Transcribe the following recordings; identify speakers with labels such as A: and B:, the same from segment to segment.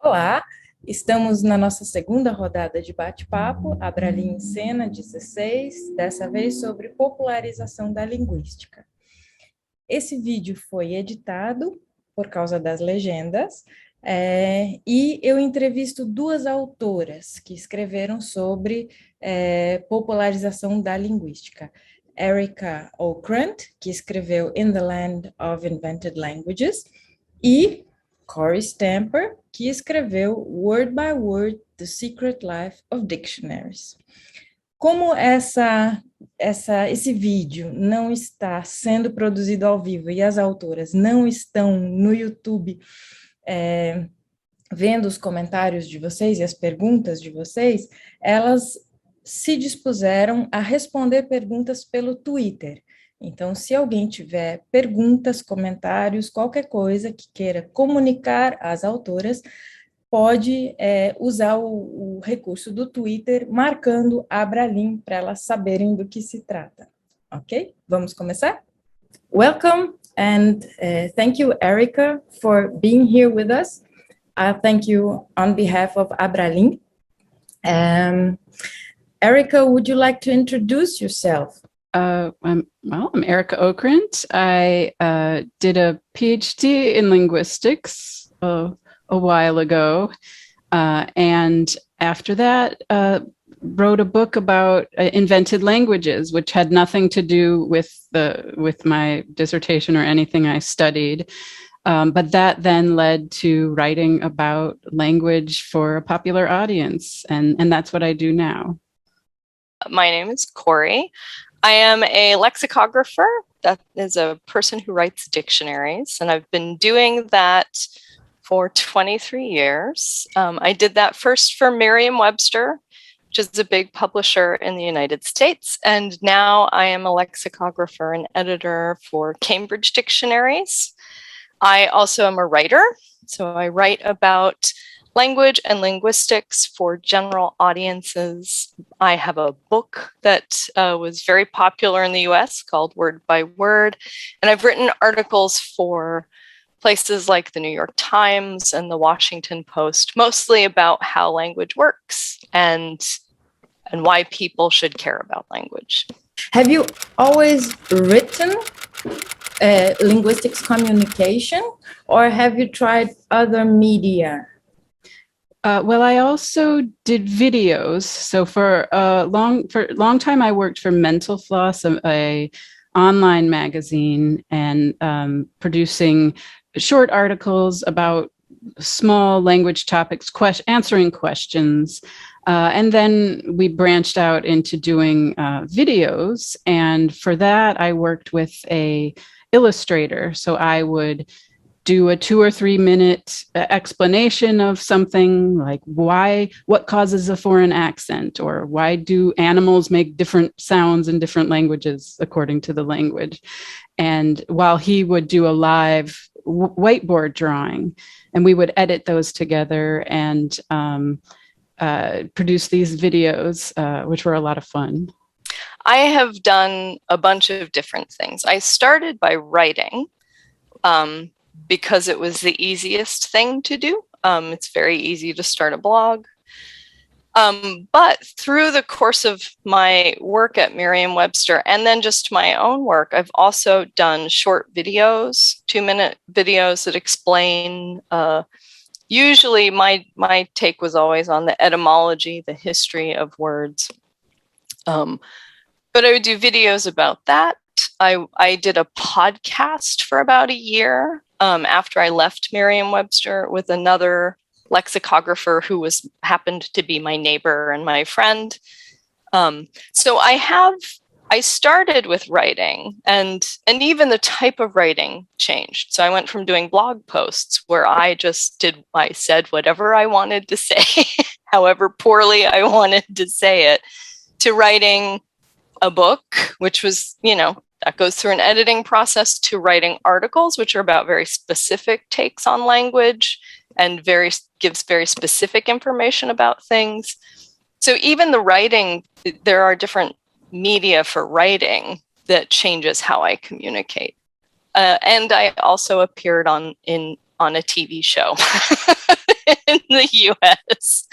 A: Olá, estamos na nossa segunda rodada de bate-papo, Abrali em Cena 16, dessa vez sobre popularização da linguística. Esse vídeo foi editado por causa das legendas, e eu entrevisto duas autoras que escreveram sobre popularização da linguística. Arika Okrent, que escreveu In the Land of Invented Languages, e Kory, que escreveu Word by Word, The Secret Life of Dictionaries. Como esse vídeo não está sendo produzido ao vivo e as autoras não estão no YouTube vendo os comentários de vocês e as perguntas de vocês, elas se dispuseram a responder perguntas pelo Twitter. Então, se alguém tiver perguntas, comentários, qualquer coisa que queira comunicar às autoras, pode usar o recurso do Twitter, marcando a Abralin para elas saberem do que se trata. Ok? Vamos começar? Welcome, and thank you, Arika, for being here with us. Thank you on behalf of Abralin. Arika, would you like to introduce yourself?
B: I'm Arika Okrent. I did a PhD in linguistics a while ago, and after that wrote a book about invented languages, which had nothing to do with my dissertation or anything I studied. But that then led to writing about language for a popular audience, and that's what I do now.
C: My name is Kory. I am a lexicographer. That is a person who writes dictionaries, and I've been doing that for 23 years. I did that first for Merriam-Webster, which is a big publisher in the United States, and now I am a lexicographer and editor for Cambridge Dictionaries. I also am a writer, so I write about language and linguistics for general audiences. I have a book that was very popular in the US called Word by Word, and I've written articles for places like the New York Times and the Washington Post, mostly about how language works and why people should care about language.
A: Have you always written linguistics communication, or have you tried other media?
B: Well, I also did videos. So for a long time, I worked for Mental Floss, a online magazine, and producing short articles about small language topics, answering questions. And then we branched out into doing videos. And for that, I worked with a illustrator. So I would do a 2 or 3 minute explanation of something like what causes a foreign accent, or why do animals make different sounds in different languages according to the language. And while he would do a live whiteboard drawing, and we would edit those together and produce these videos, which were a lot of fun.
C: I have done a bunch of different things. I started by writing, because it was the easiest thing to do. It's very easy to start a blog. But through the course of my work at Merriam-Webster and then just my own work, I've also done short videos, 2-minute videos that explain, usually my take was always on the etymology, the history of words. But I would do videos about that. I did a podcast for about a year after I left Merriam-Webster with another lexicographer who happened to be my neighbor and my friend. So I started with writing, and even the type of writing changed. So I went from doing blog posts where I said whatever I wanted to say, however poorly I wanted to say it, to writing a book, which was, that goes through an editing process, to writing articles, which are about very specific takes on language and gives very specific information about things. So even the writing, there are different media for writing that changes how I communicate. And I also appeared on a TV show in the US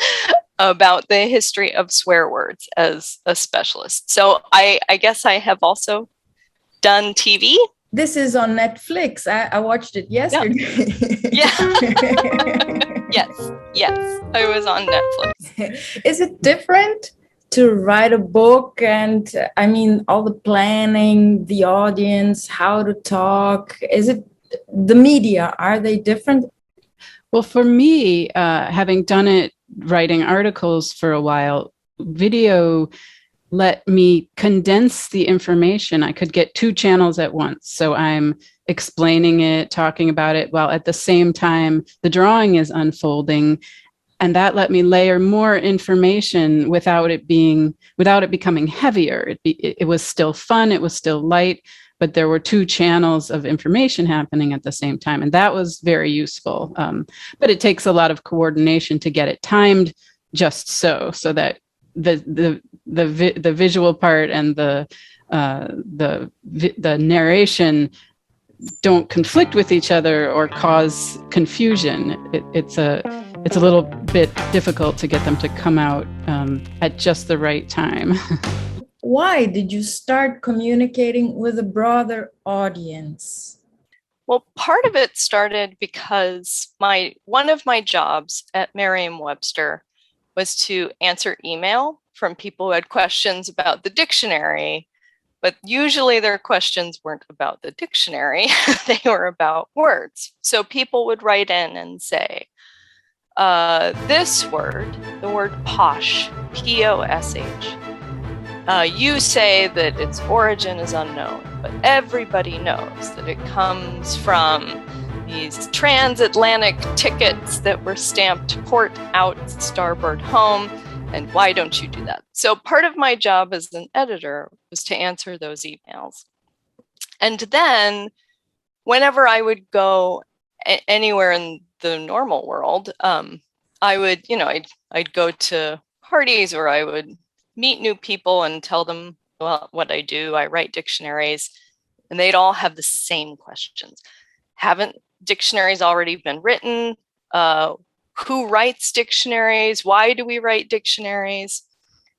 C: about the history of swear words as a specialist. So I guess I have also done TV.
A: This is on Netflix. I watched it yesterday.
C: Yeah. Yes. I was on Netflix.
A: Is it different to write a book? And I mean, all the planning, the audience, how to talk, is it the media? Are they different?
B: Well, for me, having done it, writing articles for a while, video let me condense the information. I could get two channels at once. So I'm explaining it, talking about it, while at the same time, the drawing is unfolding. And that let me layer more information without it becoming heavier. It was still fun. It was still light, but there were two channels of information happening at the same time. And that was very useful. But it takes a lot of coordination to get it timed just so that the visual part and the narration don't conflict with each other or cause confusion. It's a little bit difficult to get them to come out at just the right time.
A: Why did you start communicating with a broader audience?
C: Well, part of it started because one of my jobs at Merriam-Webster was to answer email from people who had questions about the dictionary, but usually their questions weren't about the dictionary, they were about words. So people would write in and say, this word, the word posh, P-O-S-H, you say that its origin is unknown, but everybody knows that it comes from these transatlantic tickets that were stamped port out, starboard home, and why don't you do that? So part of my job as an editor was to answer those emails. And then whenever I would go anywhere in the normal world, I would, I'd go to parties where I would meet new people and tell them, well, what I do. I write dictionaries, and they'd all have the same questions. Haven't dictionaries already been written? Who writes dictionaries? Why do we write dictionaries?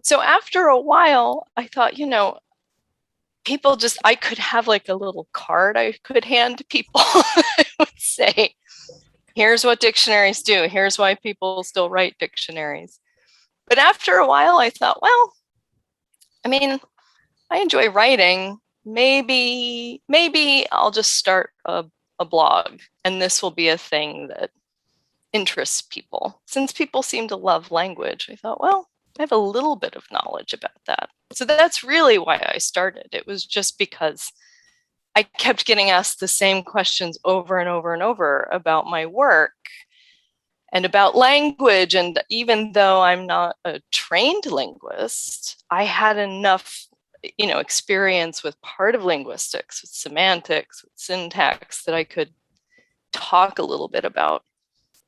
C: So after a while, I thought, I could have like a little card I could hand to people. I would say, here's what dictionaries do. Here's why people still write dictionaries. But after a while, I thought, well, I enjoy writing. Maybe I'll just start a blog, and this will be a thing that interests people. Since people seem to love language, I thought, well, I have a little bit of knowledge about that. So that's really why I started. It was just because I kept getting asked the same questions over and over and over about my work and about language. And even though I'm not a trained linguist, I had enough experience with part of linguistics, with semantics, with syntax, that I could talk a little bit about,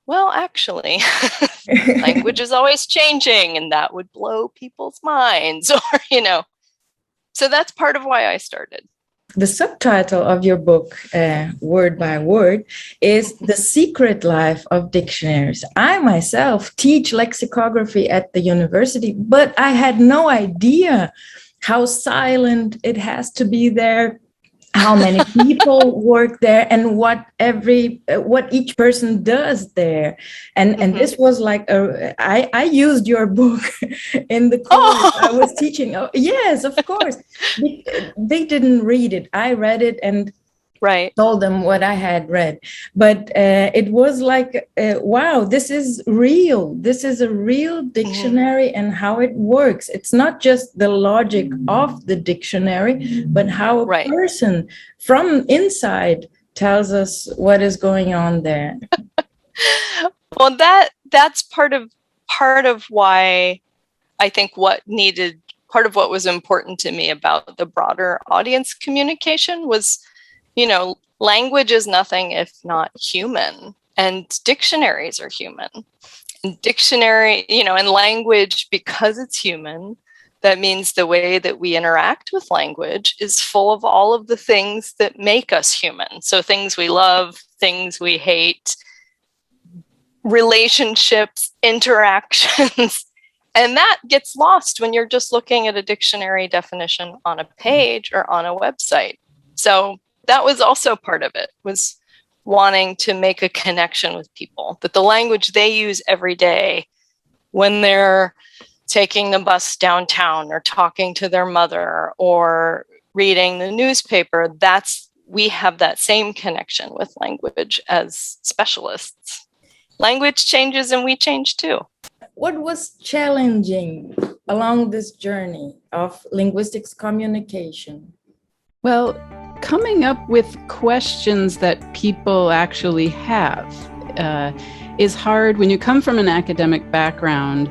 C: well, actually, language is always changing, and that would blow people's minds, or, So that's part of why I started.
A: The subtitle of your book, Word by Word, is The Secret Life of Dictionaries. I myself teach lexicography at the university, but I had no idea how silent it has to be there, how many people work there, and what each person does there. And this was like I used your book in the course I was teaching. Oh, yes, of course. They didn't read it. I read it and told them what I had read. But it was like, wow, this is real. This is a real dictionary and how it works. It's not just the logic of the dictionary, but how a person from inside tells us what is going on there.
C: Well, that's part of why I think part of what was important to me about the broader audience communication was, language is nothing if not human, and dictionaries are human. And and language, because it's human, that means the way that we interact with language is full of all of the things that make us human. So things we love, things we hate, relationships, interactions. And that gets lost when you're just looking at a dictionary definition on a page or on a website. So that was also part of it, was wanting to make a connection with people, that the language they use every day when they're taking the bus downtown or talking to their mother or reading the newspaper, we have that same connection with language as specialists. Language changes and we change too.
A: What was challenging along this journey of linguistics communication?
B: Well, coming up with questions that people actually have is hard. When you come from an academic background,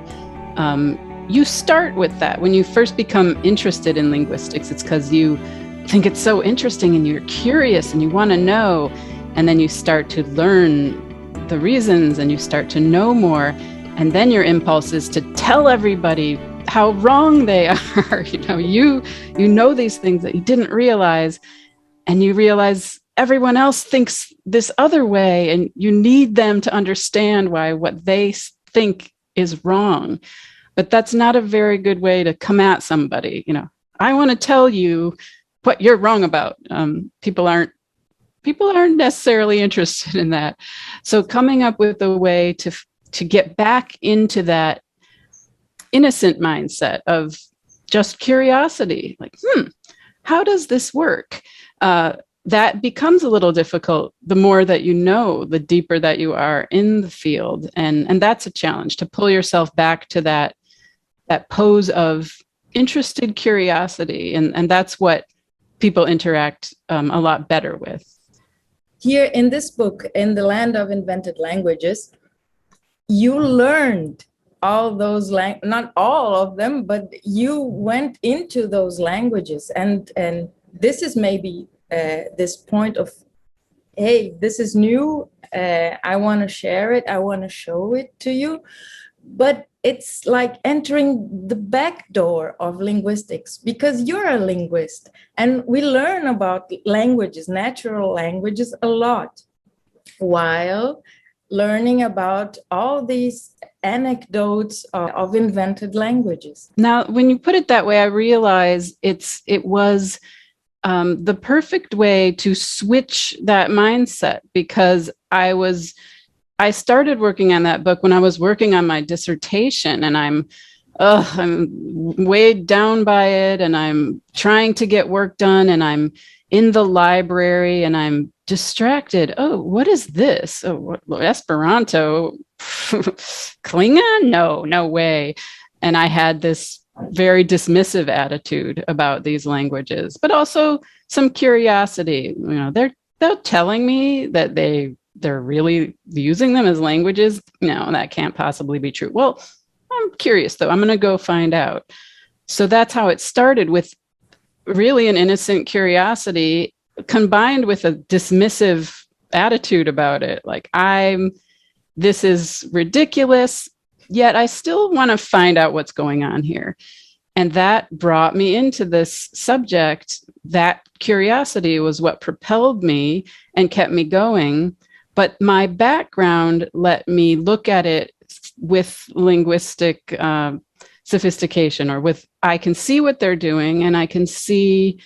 B: you start with that. When you first become interested in linguistics, it's because you think it's so interesting and you're curious and you want to know. And then you start to learn the reasons and you start to know more. And then your impulse is to tell everybody how wrong they are. You know these things that you didn't realize, and you realize everyone else thinks this other way, and you need them to understand why what they think is wrong. But that's not a very good way to come at somebody. I want to tell you what you're wrong about. People aren't necessarily interested in that. So coming up with a way to get back into that innocent mindset of just curiosity, like, how does this work? That becomes a little difficult the more that you know, the deeper that you are in the field. And that's a challenge, to pull yourself back to that pose of interested curiosity. And that's what people interact a lot better with.
A: Here in this book, In the Land of Invented Languages, you learned all those not all of them, but you went into those languages, and this is maybe this point of, hey, this is new, I want to share it, I want to show it to you. But it's like entering the back door of linguistics, because you're a linguist and we learn about languages, natural languages, a lot, while learning about all these anecdotes of invented languages.
B: Now, when you put it that way, I realize it was the perfect way to switch that mindset, because I started working on that book when I was working on my dissertation, and I'm weighed down by it, and I'm trying to get work done, and I'm in the library and I'm distracted. Oh, what is this? Oh, Esperanto? Klingon? No way. And I had this very dismissive attitude about these languages, but also some curiosity. They're telling me that they're really using them as languages. No, that can't possibly be true. Well, I'm curious though. I'm going to go find out. So that's how it started, with really an innocent curiosity combined with a dismissive attitude about it. Like, this is ridiculous, yet I still want to find out what's going on here. And that brought me into this subject. That curiosity was what propelled me and kept me going. But my background let me look at it with linguistic sophistication, or I can see what they're doing, and I can see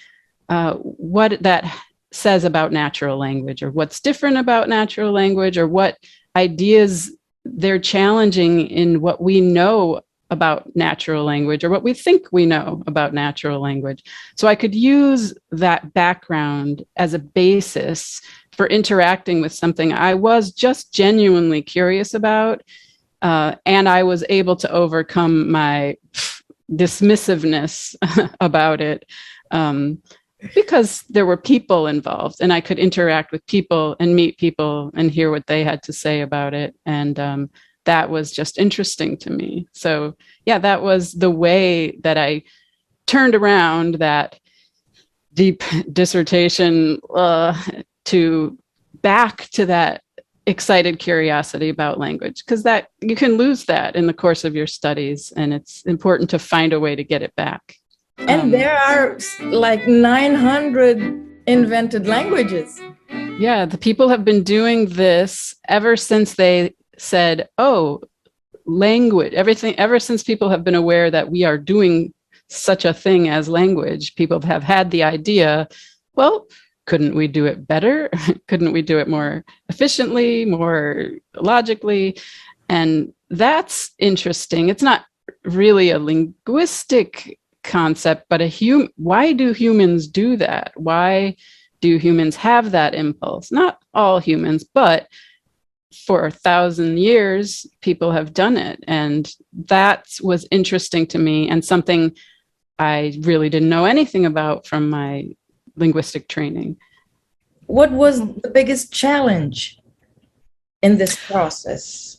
B: what that says about natural language, or what's different about natural language, or what ideas they're challenging in what we know about natural language, or what we think we know about natural language. So I could use that background as a basis for interacting with something I was just genuinely curious about. And I was able to overcome my dismissiveness about it, because there were people involved, and I could interact with people and meet people and hear what they had to say about it. And that was just interesting to me. So yeah, that was the way that I turned around that deep dissertation to back to that excited curiosity about language, because that you can lose that in the course of your studies, and it's important to find a way to get it back.
A: And there are like 900 invented languages.
B: Yeah, the people have been doing this ever since they said, oh, language, everything, ever since people have been aware that we are doing such a thing as language, people have had the idea, well, couldn't we do it better? Couldn't we do it more efficiently, more logically? And that's interesting. It's not really a linguistic concept, but why do humans do that? Why do humans have that impulse? Not all humans, but for 1,000 years, people have done it. And that was interesting to me and something I really didn't know anything about from my linguistic training.
A: What was the biggest challenge in this process?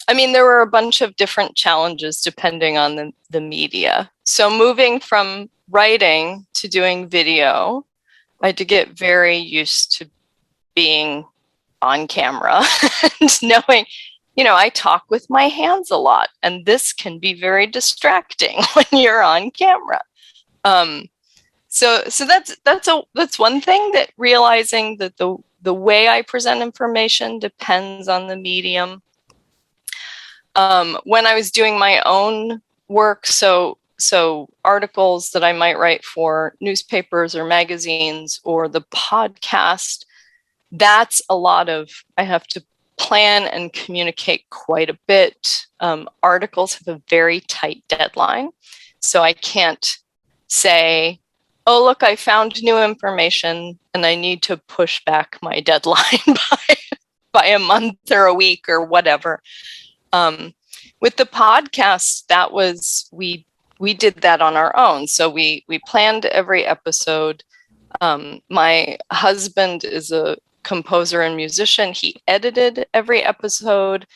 C: I mean, there were a bunch of different challenges depending on the media. So moving from writing to doing video, I had to get very used to being on camera and knowing, I talk with my hands a lot, and this can be very distracting when you're on camera. So that's one thing, that realizing that the way I present information depends on the medium. When I was doing my own work, so articles that I might write for newspapers or magazines or the podcast, that's a lot of, I have to plan and communicate quite a bit. Articles have a very tight deadline. So I can't say, oh, look, I found new information and I need to push back my deadline by a month or a week or whatever. With the podcast, that was, we did that on our own. So we planned every episode. My husband is a composer and musician. He edited every episode.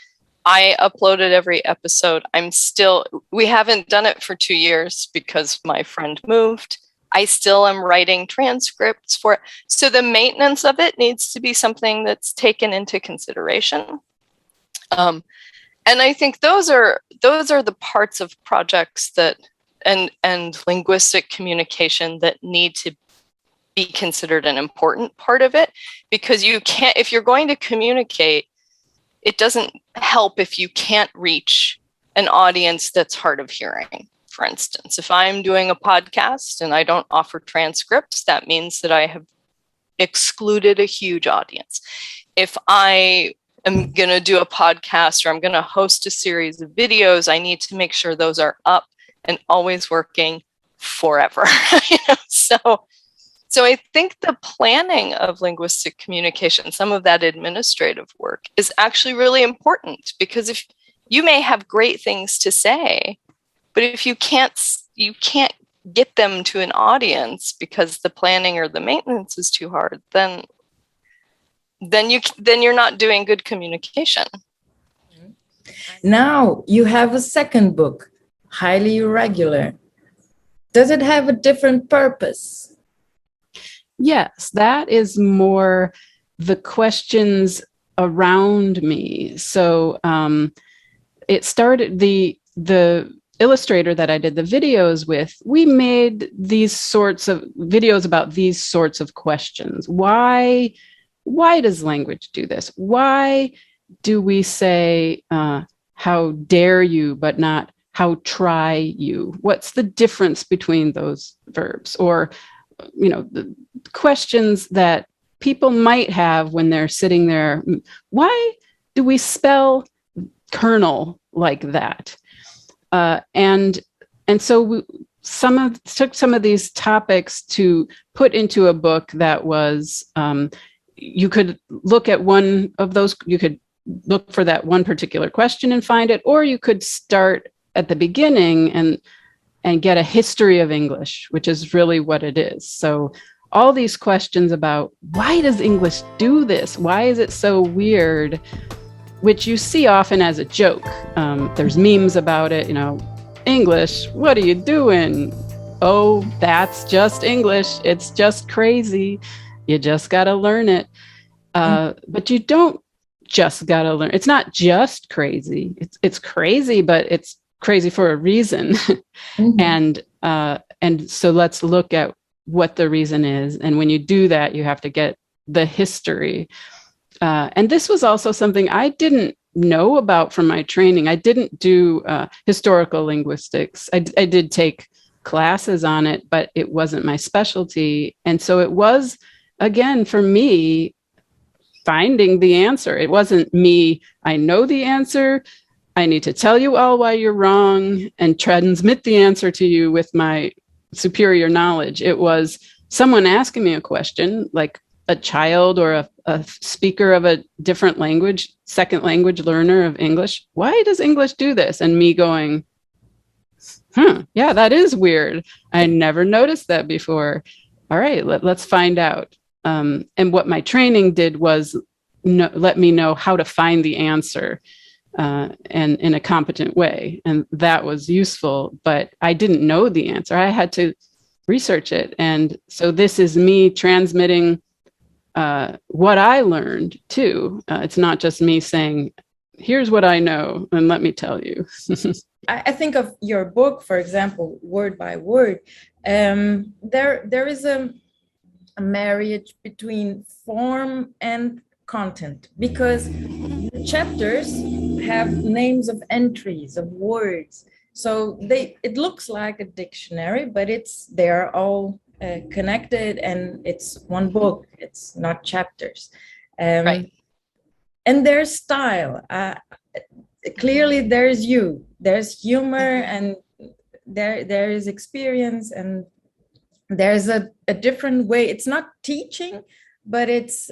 C: I uploaded every episode. We haven't done it for 2 years because my friend moved. I still am writing transcripts for it. So the maintenance of it needs to be something that's taken into consideration. And I think those are the parts of projects that and linguistic communication that need to be considered an important part of it, because you can't, if you're going to communicate, it doesn't help if you can't reach an audience that's hard of hearing. For instance, if I'm doing a podcast and I don't offer transcripts, that means that I have excluded a huge audience. If I am going to do a podcast or I'm going to host a series of videos, I need to make sure those are up and always working forever. So I think the planning of linguistic communication, some of that administrative work, is actually really important, because if you may have great things to say, but if you can't get them to an audience because the planning or the maintenance is too hard, then you're not doing good communication.
A: Now you have a second book, Highly Irregular. Does it have a different purpose?
B: Yes, that is more the questions around me. So it started, the illustrator that I did the videos with, we made these sorts of videos about these sorts of questions. Why does language do this? Why do we say, how dare you, but not how try you? What's the difference between those verbs? Or, the questions that people might have when they're sitting there. Why do we spell kernel like that? And so we took some of these topics to put into a book that was, you could look at one of those, you could look for that one particular question and find it, or you could start at the beginning and get a history of English, which is really what it is. So all these questions about why does English do this? Why is it so weird? Which you see often as a joke. There's memes about it, English, what are you doing? Oh, that's just English. It's just crazy. You just got to learn it. But you don't just got to learn. It's not just crazy. It's crazy, but it's crazy for a reason. Mm-hmm. And so let's look at what the reason is. And when you do that, you have to get the history. And this was also something I didn't know about from my training. I didn't do historical linguistics. I did take classes on it, but it wasn't my specialty. And so it was, again, for me, finding the answer. It wasn't me, I know the answer, I need to tell you all why you're wrong and transmit the answer to you with my superior knowledge. It was someone asking me a question, like a child or a speaker of a different language, second language learner of English. Why does English do this? And me going, yeah, that is weird. I never noticed that before. All right, let's find out. And what my training did was let me know how to find the answer and in a competent way. And that was useful, but I didn't know the answer. I had to research it. And so this is me transmitting what I learned too. It's not just me saying, here's what I know, and let me tell you.
A: I think of your book, for example, word by word. There is a marriage between form and content, because the chapters have names of entries of words. So it looks like a dictionary, but they're all connected, and it's one book. It's not chapters.
C: Right.
A: And their style. Clearly, there's humor, and there is experience, and there's a different way. It's not teaching, but it's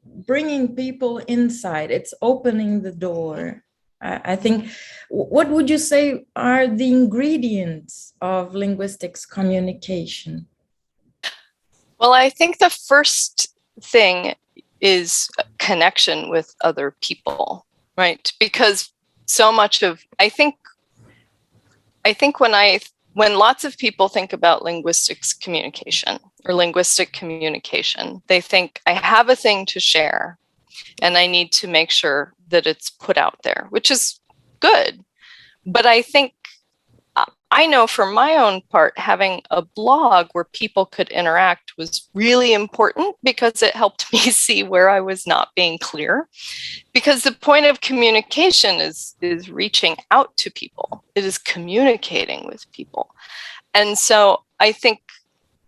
A: bringing people inside. It's opening the door. I think, what would you say are the ingredients of linguistics communication?
C: Well, I think the first thing is connection with other people, right? Because so much of, I think when lots of people think about linguistics communication or linguistic communication, they think, I have a thing to share and I need to make sure that it's put out there, which is good. But I know for my own part, having a blog where people could interact was really important, because it helped me see where I was not being clear. Because the point of communication is reaching out to people. It is communicating with people. And so I think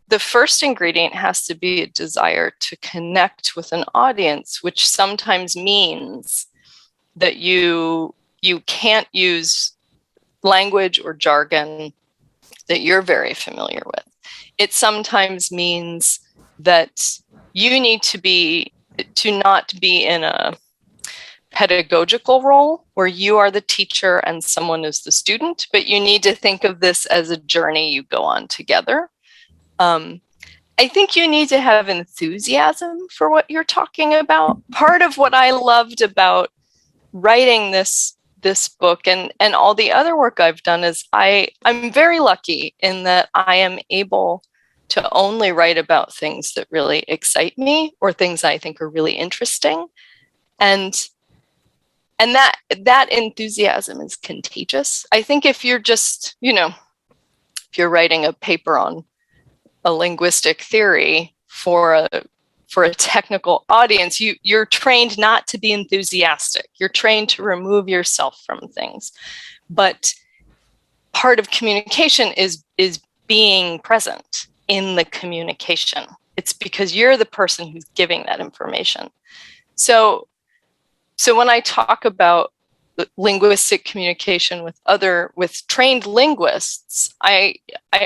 C: the first ingredient has to be a desire to connect with an audience, which sometimes means that you can't use language or jargon that you're very familiar with. It sometimes means that you need to not be in a pedagogical role where you are the teacher and someone is the student, but you need to think of this as a journey you go on together. I think you need to have enthusiasm for what you're talking about. Part of what I loved about writing this book and all the other work I've done is I'm very lucky in that I am able to only write about things that really excite me or things I think are really interesting. And that enthusiasm is contagious. I think if you're just, if you're writing a paper on a linguistic theory for a technical audience, you're trained not to be enthusiastic. You're trained to remove yourself from things. But part of communication is being present in the communication. It's because you're the person who's giving that information. So when I talk about linguistic communication with trained linguists, I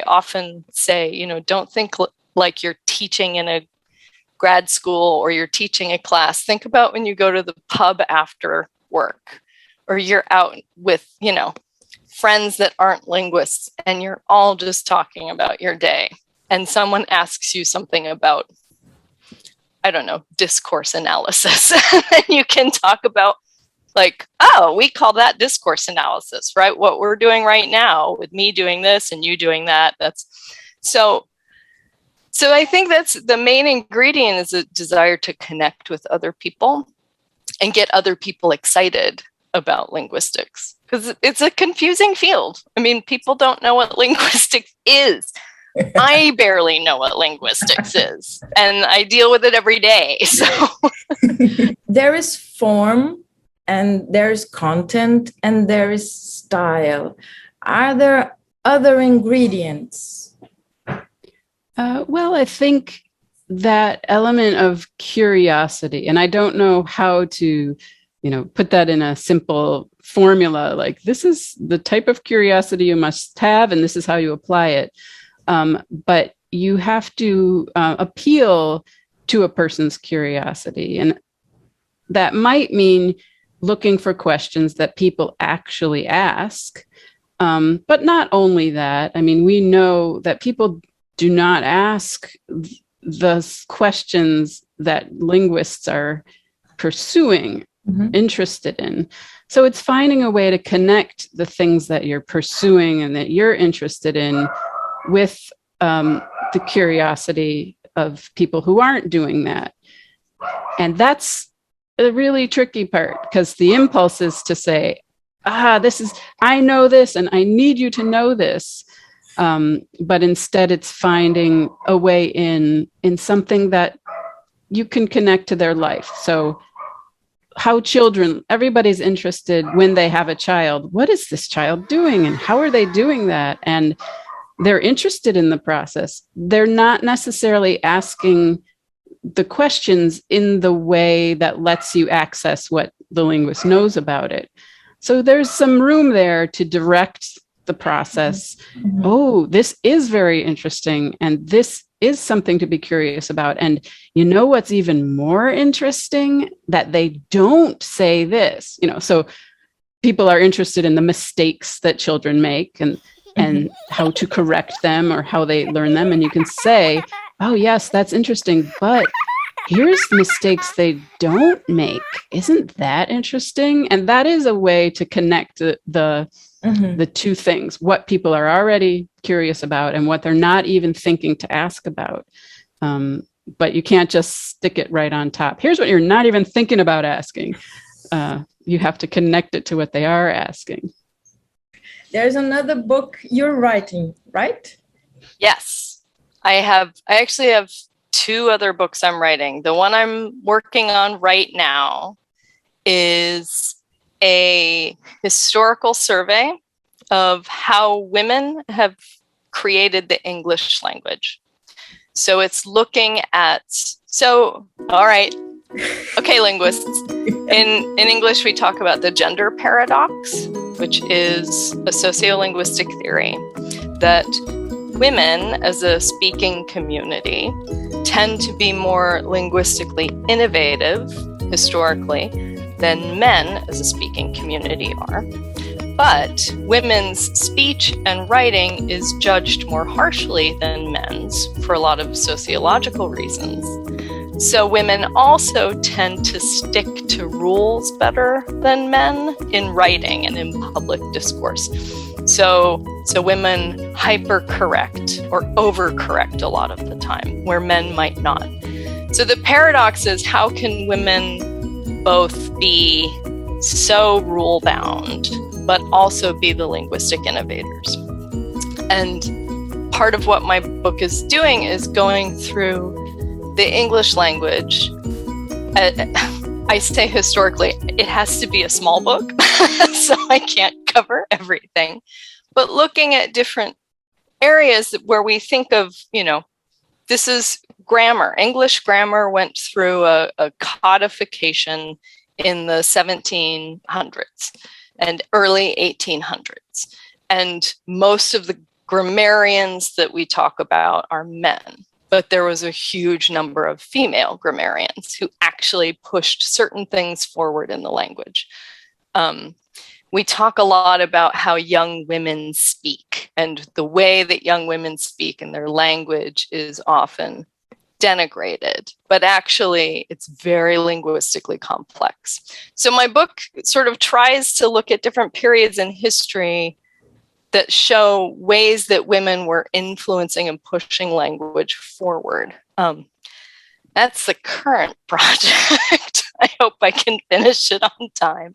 C: often say, don't think like you're teaching in a grad school or you're teaching a class. Think about when you go to the pub after work, or you're out with, friends that aren't linguists, and you're all just talking about your day. And someone asks you something about, I don't know, discourse analysis. And you can talk about like, oh, we call that discourse analysis, right? What we're doing right now with me doing this and you doing that. So I think that's the main ingredient, is a desire to connect with other people and get other people excited about linguistics, because it's a confusing field. I mean, people don't know what linguistics is. I barely know what linguistics is, and I deal with it every day. So
A: there is form and there's content, and there is style. Are there other ingredients?
B: Well, I think that element of curiosity, and I don't know how to, put that in a simple formula, like this is the type of curiosity you must have, and this is how you apply it. But you have to appeal to a person's curiosity. And that might mean looking for questions that people actually ask. But not only that, I mean, we know that people do not ask the questions that linguists are pursuing, interested in. So it's finding a way to connect the things that you're pursuing and that you're interested in with the curiosity of people who aren't doing that. And that's a really tricky part, because the impulse is to say, I know this and I need you to know this. But instead it's finding a way in something that you can connect to their life. So how children, everybody's interested when they have a child. What is this child doing and how are they doing that? And they're interested in the process. They're not necessarily asking the questions in the way that lets you access what the linguist knows about it. So there's some room there to direct the process. Oh, this is very interesting, and this is something to be curious about. And you know what's even more interesting? That they don't say this. So people are interested in the mistakes that children make and how to correct them or how they learn them. And you can say, oh, yes, that's interesting, but here's mistakes they don't make. Isn't that interesting? And that is a way to connect the two things, what people are already curious about and what they're not even thinking to ask about. But you can't just stick it right on top. Here's what you're not even thinking about asking. You have to connect it to what they are asking.
A: There's another book you're writing, right?
C: Yes. I actually have 2 other books I'm writing. The one I'm working on right now is a historical survey of how women have created the English language. So it's looking at, all right, okay, linguists. In English, we talk about the gender paradox, which is a sociolinguistic theory that women as a speaking community tend to be more linguistically innovative historically than men as a speaking community are. But women's speech and writing is judged more harshly than men's for a lot of sociological reasons. So women also tend to stick to rules better than men in writing and in public discourse. So women hypercorrect or overcorrect a lot of the time, where men might not. So the paradox is, how can women both be so rule-bound, but also be the linguistic innovators? And part of what my book is doing is going through the English language. I say historically, it has to be a small book, so I can't cover everything. But looking at different areas where we think of, this is grammar. English grammar went through a codification in the 1700s and early 1800s. And most of the grammarians that we talk about are men. But there was a huge number of female grammarians who actually pushed certain things forward in the language. We talk a lot about how young women speak, and the way that young women speak and their language is often denigrated, but actually it's very linguistically complex. So my book sort of tries to look at different periods in history that show ways that women were influencing and pushing language forward. That's the current project. I hope I can finish it on time.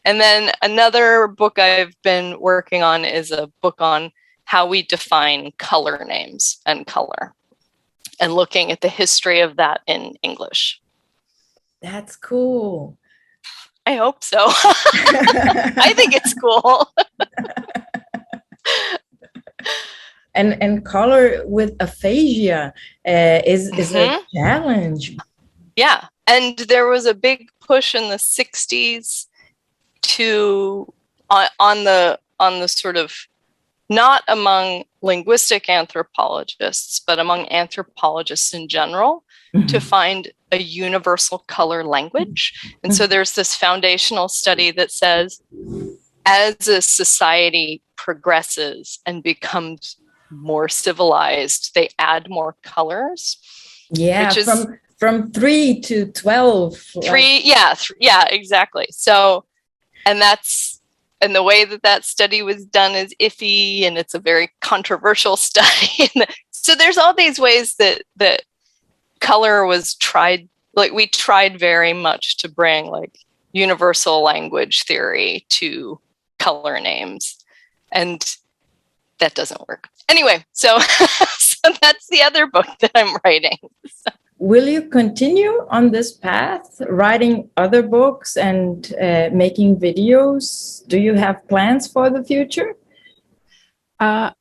C: And then another book I've been working on is a book on how we define color names and color, and looking at the history of that in English.
A: That's cool.
C: I hope so. I think it's cool.
A: And color with aphasia is a challenge.
C: Yeah. And there was a big push in the 60s to on the sort of, not among linguistic anthropologists, but among anthropologists in general, to find a universal color language. And so there's this foundational study that says, as a society progresses and becomes more civilized, they add more colors.
A: Yeah,
C: which is,
A: from 3 to 12.
C: 3, yeah, exactly. So, and the way that study was done is iffy, and it's a very controversial study. So there's all these ways that color was tried, like we tried very much to bring like universal language theory to color names, and that doesn't work. Anyway, so that's the other book that I'm writing.
A: Will you continue on this path, writing other books and making videos? Do you have plans for the future?
B: I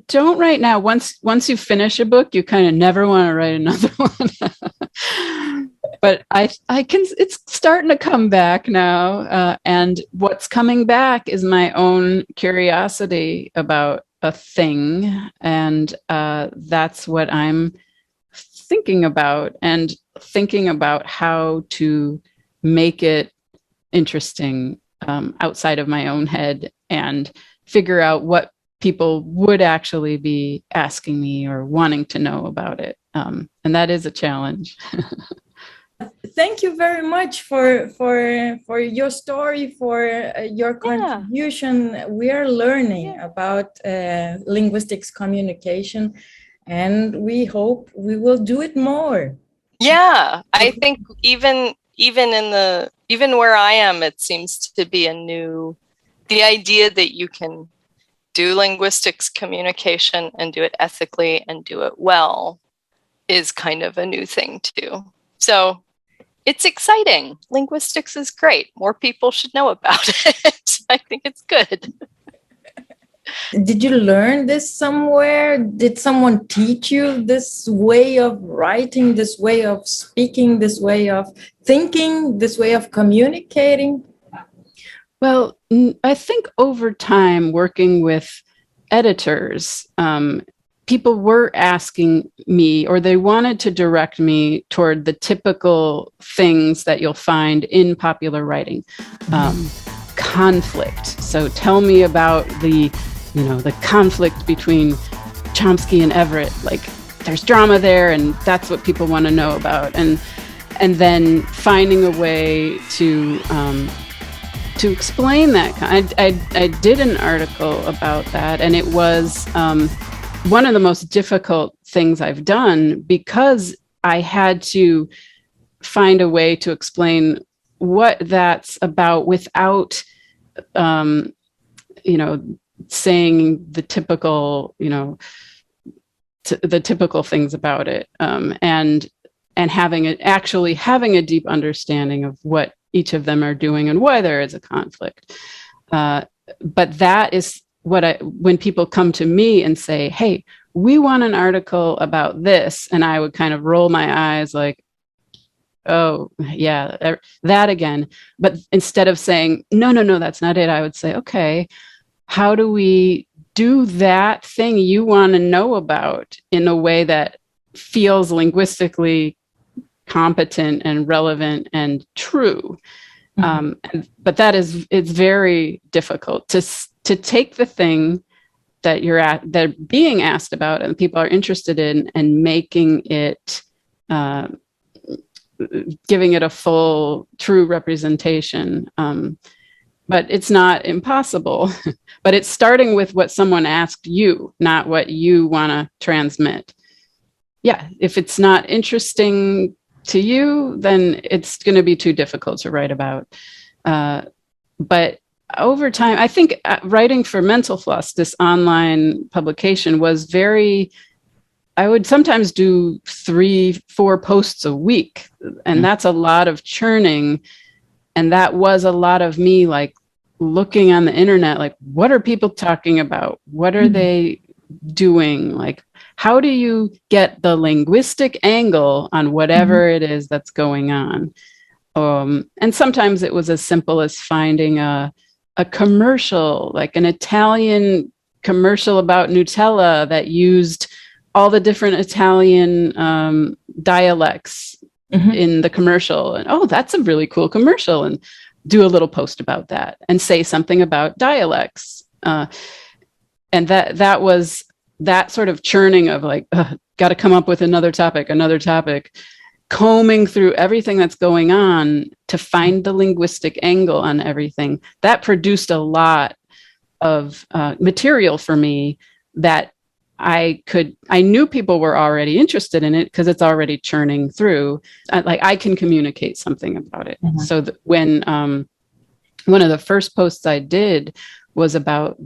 B: don't right now. Once you finish a book, you kind of never want to write another one. But I can. It's starting to come back now, and what's coming back is my own curiosity about a thing, and that's what I'm thinking about, and thinking about how to make it interesting outside of my own head, and figure out what people would actually be asking me or wanting to know about it. And that is a challenge.
A: Thank you very much for your story, for your contribution. We are learning about linguistics communication, and we hope we will do it more.
C: Yeah, I think even where I am, it seems to be the idea that you can do linguistics communication and do it ethically and do it well is kind of a new thing too. So it's exciting. Linguistics is great. More people should know about it. I think it's good.
A: Did you learn this somewhere? Did someone teach you this way of writing, this way of speaking, this way of thinking, this way of communicating?
B: Well, I think over time, working with editors, people were asking me, or they wanted to direct me toward the typical things that you'll find in popular writing. Conflict. So tell me about the conflict between Chomsky and Everett. Like, there's drama there, and that's what people want to know about. And then finding a way to explain that. I did an article about that, and it was one of the most difficult things I've done, because I had to find a way to explain what that's about without, saying the typical, the typical things about it, and having a deep understanding of what each of them are doing and why there is a conflict. But that is when people come to me and say, hey, we want an article about this, and I would kind of roll my eyes like, oh yeah, that again. But instead of saying, no, that's not it, I would say, okay, how do we do that thing you want to know about in a way that feels linguistically competent and relevant and true? But it's very difficult to take the thing that they're being asked about and people are interested in, and making it, giving it a full, true representation. But it's not impossible. But it's starting with what someone asked you, not what you want to transmit. Yeah, if it's not interesting to you, then it's going to be too difficult to write about. But over time, I think writing for Mental Floss, this online publication, was I would sometimes do 3-4 posts a week, and that's a lot of churning. And that was a lot of me like looking on the internet, like, what are people talking about? What are they doing? Like, how do you get the linguistic angle on whatever it is that's going on? And sometimes it was as simple as finding a commercial, like an Italian commercial about Nutella that used all the different Italian dialects in the commercial. And, oh, that's a really cool commercial. And do a little post about that and say something about dialects. And that was that sort of churning of like, got to come up with another topic, combing through everything that's going on to find the linguistic angle on everything. That produced a lot of material for me that I knew people were already interested in it because it's already churning through. Like I can communicate something about it. So when one of the first posts I did was about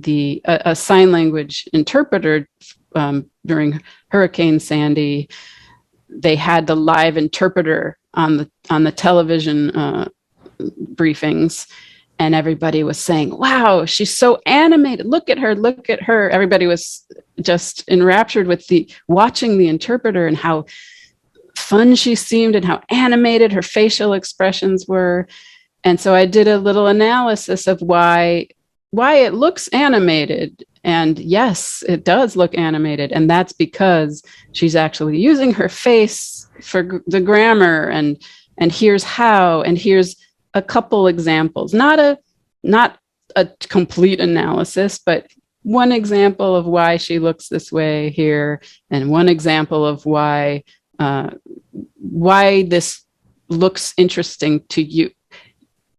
B: a sign language interpreter during Hurricane Sandy. They had the live interpreter on the television briefings, and everybody was saying, wow, she's so animated. Look at her. Everybody was just enraptured with watching the interpreter and how fun she seemed and how animated her facial expressions were. And so I did a little analysis of why it looks animated. And yes, it does look animated. And that's because she's actually using her face for the grammar. And here's how, and here's a couple examples, not a complete analysis, but one example of why she looks this way here, and one example of why this looks interesting to you.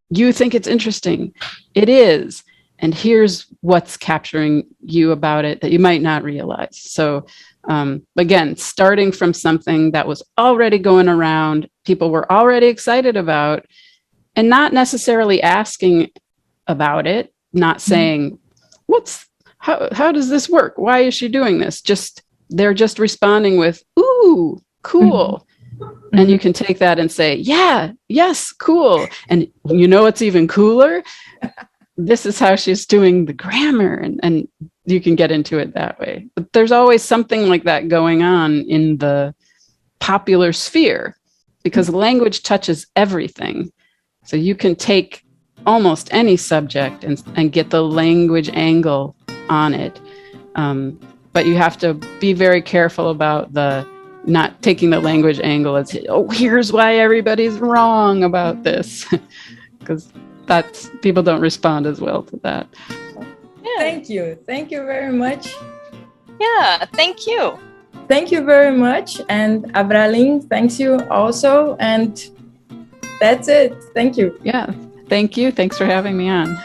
B: You think it's interesting. It is. And here's what's capturing you about it that you might not realize. So again, starting from something that was already going around, people were already excited about, and not necessarily asking about it, not saying, how does this work? Why is she doing this? They're just responding with, ooh, cool. And you can take that and say, yeah, yes, cool. And you know what's even cooler? This is how she's doing the grammar, and you can get into it that way. But there's always something like that going on in the popular sphere because language touches everything. So you can take almost any subject and get the language angle on it. But you have to be very careful about not taking the language angle as, oh, here's why everybody's wrong about this. Because people don't respond as well to that.
A: Yeah. Thank you very much.
C: Yeah, thank you.
A: Thank you very much. And Abralin, thanks you also. And that's it. Thank you.
B: Yeah, thank you. Thanks for having me on.